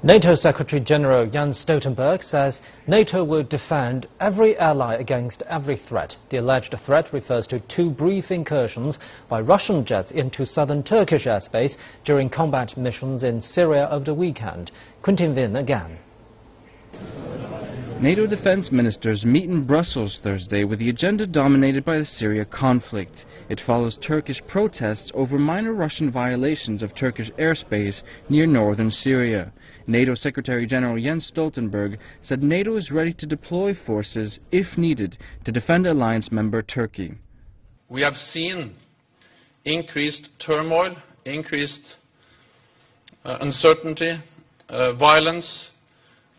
NATO Secretary-General Jens Stoltenberg says NATO will defend every ally against every threat. The alleged threat refers to 2 brief incursions by Russian jets into southern Turkish airspace during combat missions in Syria over the weekend. Quintin Vin again. NATO defense ministers meet in Brussels Thursday with the agenda dominated by the Syria conflict. It follows Turkish protests over minor Russian violations of Turkish airspace near northern Syria. NATO Secretary-General Jens Stoltenberg said NATO is ready to deploy forces, if needed, to defend alliance member Turkey. We have seen increased turmoil, increased uncertainty, violence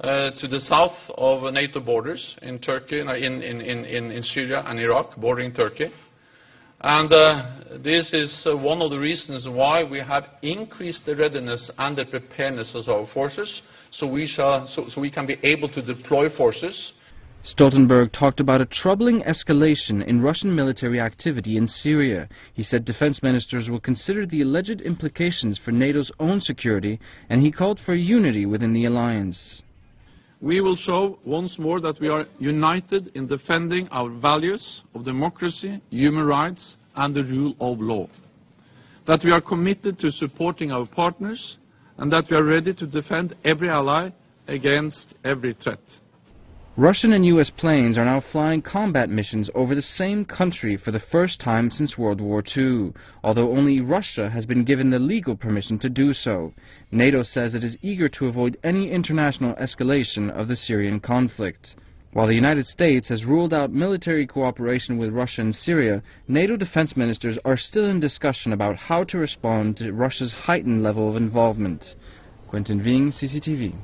to the south of NATO borders in Turkey, in Syria and Iraq, bordering Turkey. And this is one of the reasons why we have increased the readiness and the preparedness of our forces, so we can be able to deploy forces. Stoltenberg talked about a troubling escalation in Russian military activity in Syria. He said defense ministers will consider the alleged implications for NATO's own security, and he called for unity within the alliance. We will show once more that we are united in defending our values of democracy, human rights and the rule of law. That we are committed to supporting our partners and that we are ready to defend every ally against every threat. Russian and U.S. planes are now flying combat missions over the same country for the first time since World War II, although only Russia has been given the legal permission to do so. NATO says it is eager to avoid any international escalation of the Syrian conflict. While the United States has ruled out military cooperation with Russia and Syria, NATO defense ministers are still in discussion about how to respond to Russia's heightened level of involvement. Quintin Ving, CCTV.